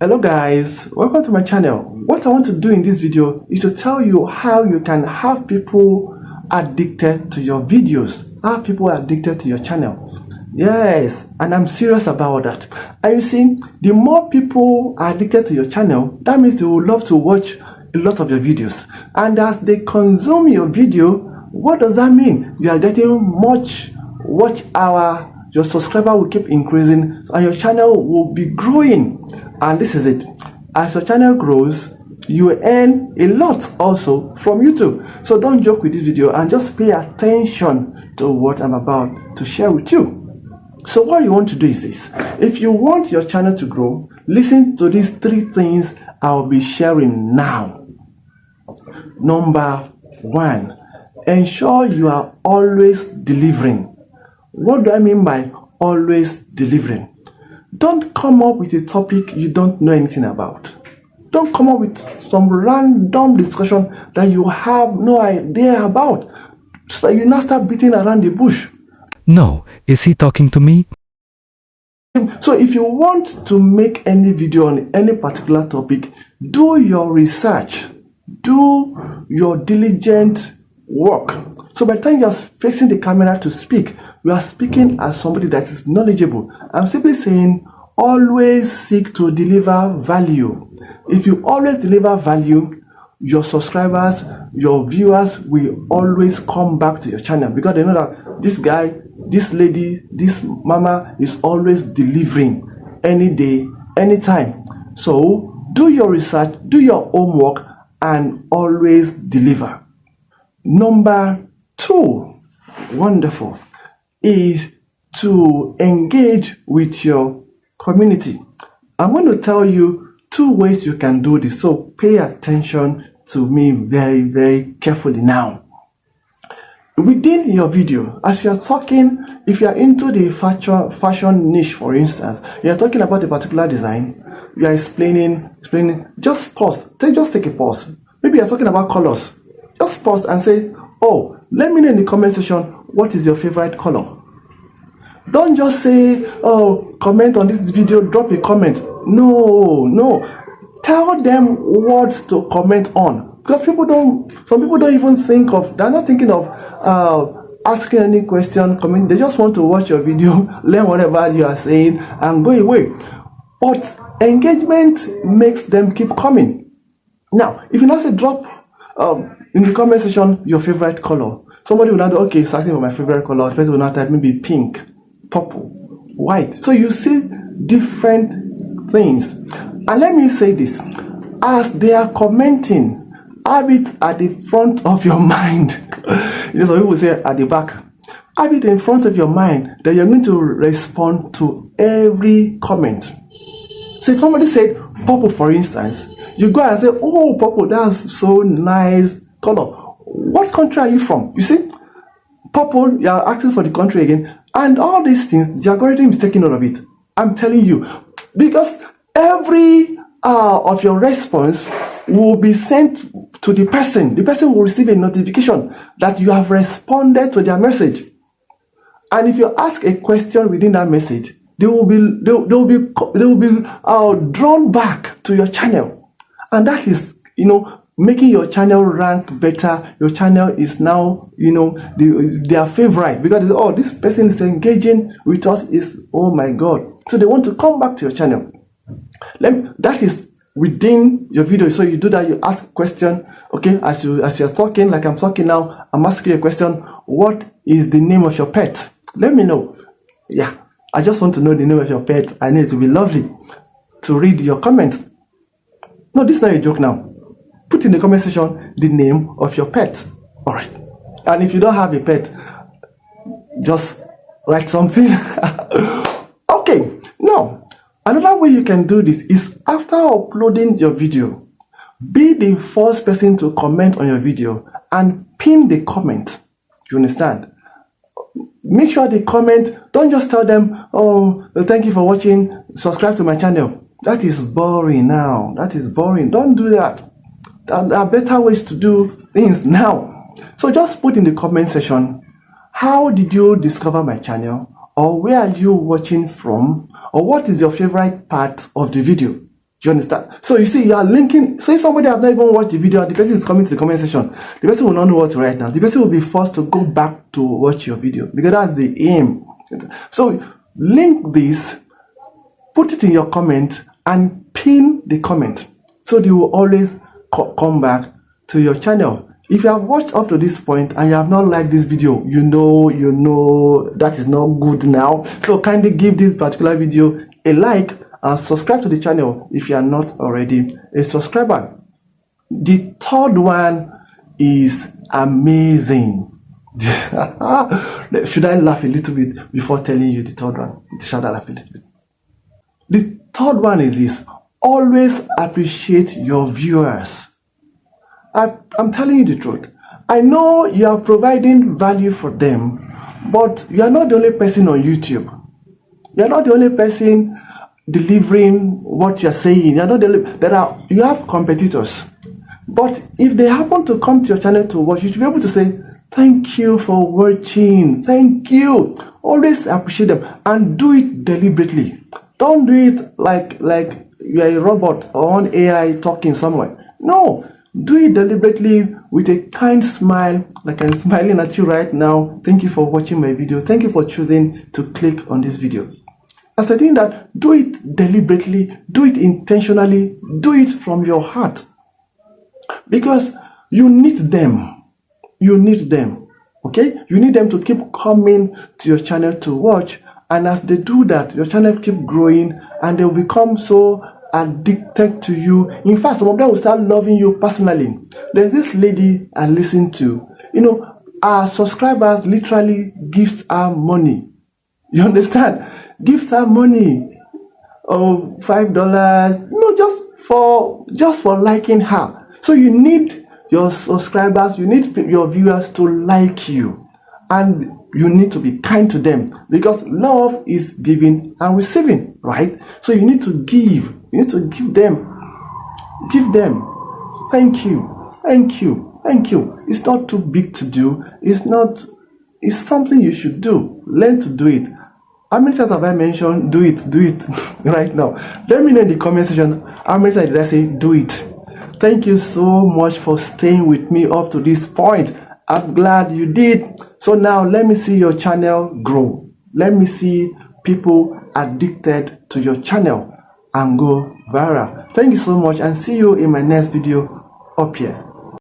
Hello guys, welcome to my channel. What I want to do in this video is to tell you how you can have people addicted to your videos, have people addicted to your channel. Yes, and I'm serious about that. And you see, the more people are addicted to your channel, that means they will love to watch a lot of your videos. And as they consume your video, what does that mean? You are getting much watch hour, your subscriber will keep increasing, and your channel will be growing. And this is it. As your channel grows, you earn a lot also from YouTube. So don't joke with this video and just pay attention to what I'm about to share with you. So what you want to do is this. If you want your channel to grow, listen to these 3 things I'll be sharing now. Number 1, ensure you are always delivering. What do I mean by always delivering? Don't come up with a topic you don't know anything about. Don't come up with some random discussion that you have no idea about. So you now start beating around the bush. No, is he talking to me? So if you want to make any video on any particular topic, do your research. Do your diligent work. So by the time you are facing the camera to speak, you are speaking as somebody that is knowledgeable. I'm simply saying, always seek to deliver value. If you always deliver value, your subscribers, your viewers will always come back to your channel because they know that this guy, this lady, this mama is always delivering any day, anytime. So do your research, do your homework, and always deliver. Number 2, wonderful, is to engage with your community. I'm going to tell you 2 ways you can do this, so pay attention to me very, very carefully now. Within your video, as you are talking, if you are into the fashion niche, for instance, you are talking about a particular design, you are explaining, just pause, just take a pause. Maybe you are talking about colors, just pause and say, oh, let me know in the comment section, what is your favorite color? Don't just say, oh, comment on this video, drop a comment. No. Tell them what to comment on. Because some people don't even think of, they're not thinking of asking any question, comment. They just want to watch your video, learn whatever you are saying, and go away. But engagement makes them keep coming. Now, if you not say drop in the comment section your favorite color, somebody will not, okay, so asking for my favorite color, the person will not type maybe pink, purple, white. So you see different things. And let me say this, as they are commenting, have it at the front of your mind. You know, some people say at the back. Have it in front of your mind that you're going to respond to every comment. So if somebody said purple, for instance, you go and say, oh, purple, that's so nice color. What country are you from? You see, purple, you are asking for the country again. And all these things, the algorithm is taking note of it. I'm telling you. Because every of your response will be sent to the person. The person will receive a notification that you have responded to their message. And if you ask a question within that message, they will be drawn back to your channel. And that is, making your channel rank better. Your channel is now, their favorite because this person is engaging with us, oh my God. So they want to come back to your channel. That is within your video. So you do that, you ask a question. Okay, as you're talking, like I'm talking now, I'm asking you a question. What is the name of your pet? Let me know. Yeah, I just want to know the name of your pet. I know it will be lovely to read your comments. No, this is not a joke now. Put in the comment section the name of your pet. All right. And if you don't have a pet, just write something. Okay. Now, another way you can do this is after uploading your video, be the first person to comment on your video and pin the comment. You understand? Make sure they comment. Don't just tell them, oh, thank you for watching. Subscribe to my channel. That is boring now. That is boring. Don't do that. There are better ways to do things now. So just put in the comment section, how did you discover my channel? Or where are you watching from? Or what is your favorite part of the video? Do you understand? So you see, you are linking. So if somebody has not even watched the video and the person is coming to the comment section, the person will not know what to write now. The person will be forced to go back to watch your video because that's the aim. So link this, put it in your comment, and pin the comment so they will always come back to your channel. If you have watched up to this point and you have not liked this video, you know that is not good now. So kindly give this particular video a like and subscribe to the channel if you are not already a subscriber. The third one is amazing. Should I laugh a little bit before telling you the third one? Should I laugh a little bit? The third one is this: always appreciate your viewers. I'm telling you the truth. I know you are providing value for them, but you are not the only person on YouTube. You are not the only person delivering what you are saying. You are not the only, you have competitors. But if they happen to come to your channel to watch, you should be able to say, thank you for watching. Thank you. Always appreciate them and do it deliberately. Don't do it like you are a robot or an AI talking somewhere. No. Do it deliberately with a kind smile, like I'm smiling at you right now. Thank you for watching my video. Thank you for choosing to click on this video. As I doing that, do it deliberately, do it intentionally, do it from your heart. Because you need them. You need them. Okay? You need them to keep coming to your channel to watch. And as they do that, your channel keep growing and they'll become so addicted to you. In fact, some of them will start loving you personally. There's this lady I listen to. Our subscribers literally gives her money. You understand? Gives her money. Oh, $5. Just for liking her. So you need your subscribers, you need your viewers to like you. And you need to be kind to them because love is giving and receiving, right? So you need to give. You need to give them. Thank you. Thank you. Thank you. It's not too big to do. It's something you should do. Learn to do it. How many times have I mentioned do it right now? Let me know in the comment section how many times did I say do it. Thank you so much for staying with me up to this point. I'm glad you did. So now let me see your channel grow. Let me see people addicted to your channel and go viral. Thank you so much and see you in my next video up here.